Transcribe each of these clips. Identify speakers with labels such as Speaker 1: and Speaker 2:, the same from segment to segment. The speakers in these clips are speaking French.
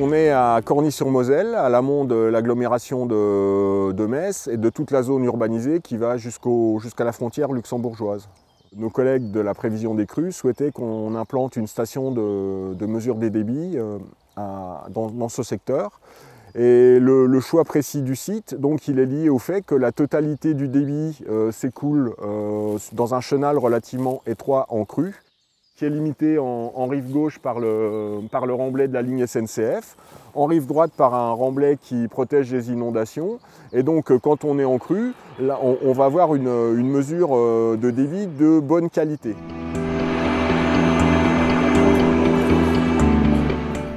Speaker 1: On est à Corny-sur-Moselle, à l'amont de l'agglomération de Metz et de toute la zone urbanisée qui va jusqu'à la frontière luxembourgeoise. Nos collègues de la prévision des crues souhaitaient qu'on implante une station de mesure des débits dans ce secteur. Et le choix précis du site, donc, il est lié au fait que la totalité du débit s'écoule dans un chenal relativement étroit en crue, qui est limité en rive gauche par le remblai de la ligne SNCF, en rive droite par un remblai qui protège les inondations. Et donc quand on est en crue, là, on va avoir une mesure de débit de bonne qualité.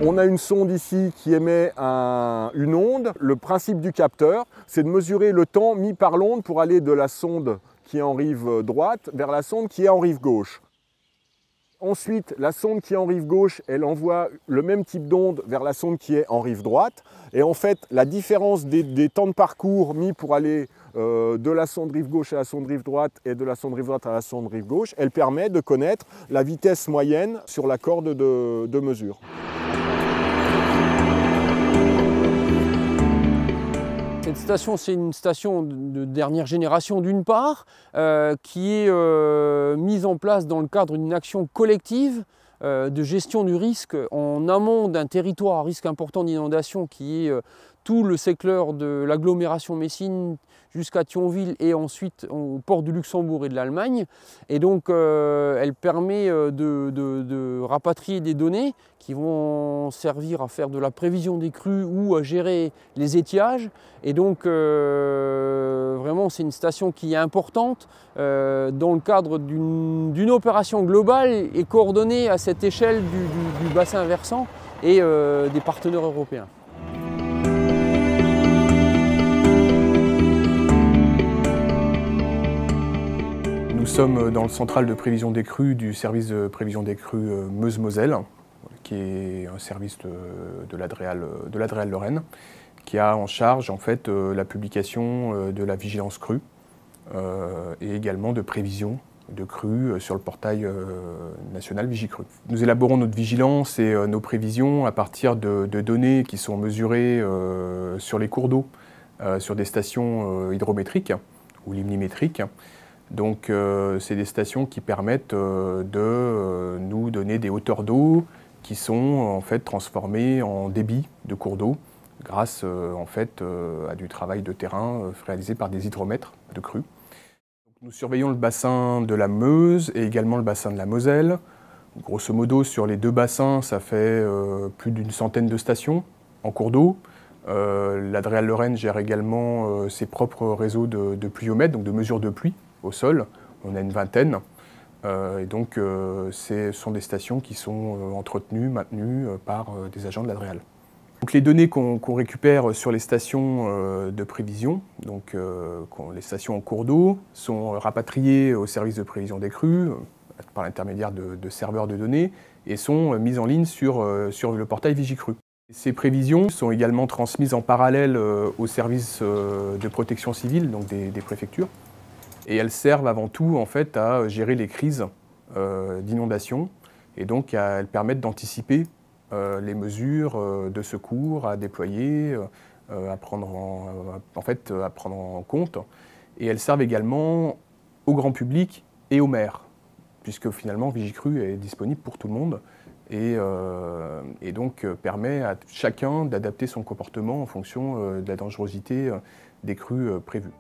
Speaker 1: On a une sonde ici qui émet une onde. Le principe du capteur, c'est de mesurer le temps mis par l'onde pour aller de la sonde qui est en rive droite vers la sonde qui est en rive gauche. Ensuite, la sonde qui est en rive gauche, elle envoie le même type d'onde vers la sonde qui est en rive droite. Et en fait, la différence des temps de parcours mis pour aller de la sonde rive gauche à la sonde rive droite et de la sonde rive droite à la sonde rive gauche, elle permet de connaître la vitesse moyenne sur la corde de mesure.
Speaker 2: Cette station, c'est une station de dernière génération d'une part, qui est mise en place dans le cadre d'une action collective de gestion du risque en amont d'un territoire à risque important d'inondation qui est tout le secteur de l'agglomération messine jusqu'à Thionville et ensuite au port du Luxembourg et de l'Allemagne. Et donc elle permet de rapatrier des données qui vont servir à faire de la prévision des crues ou à gérer les étiages. Et donc vraiment c'est une station qui est importante dans le cadre d'une opération globale et coordonnée à cette échelle du bassin versant et des partenaires européens.
Speaker 3: Nous sommes dans le central de prévision des crues du service de prévision des crues Meuse-Moselle, qui est un service de l'Adréal Lorraine, qui a en charge en fait la publication de la vigilance crue et également de prévision de crues sur le portail national Vigicru. Nous élaborons notre vigilance et nos prévisions à partir de données qui sont mesurées sur les cours d'eau, sur des stations hydrométriques ou limnimétriques. Donc c'est des stations qui permettent de nous donner des hauteurs d'eau qui sont en fait transformées en débit de cours d'eau grâce en fait à du travail de terrain réalisé par des hydromètres de crue. Nous surveillons le bassin de la Meuse et également le bassin de la Moselle. Grosso modo, sur les deux bassins, ça fait plus d'une centaine de stations en cours d'eau. L'Adréal Lorraine gère également ses propres réseaux de pluviomètres, donc de mesures de pluie au sol. On a une vingtaine. Et donc, ce sont des stations qui sont entretenues, maintenues par des agents de l'Adréal. Donc, les données qu'on récupère sur les stations de prévision, donc les stations en cours d'eau, sont rapatriées au service de prévision des crues par l'intermédiaire de serveurs de données et sont mises en ligne sur le portail Vigicru. Ces prévisions sont également transmises en parallèle au service de protection civile, donc des préfectures, et elles servent avant tout en fait, à gérer les crises d'inondation et donc elles permettent d'anticiper les mesures de secours à déployer, à prendre en compte. Et elles servent également au grand public et aux maires, puisque finalement Vigicru est disponible pour tout le monde et donc permet à chacun d'adapter son comportement en fonction de la dangerosité des crues prévues.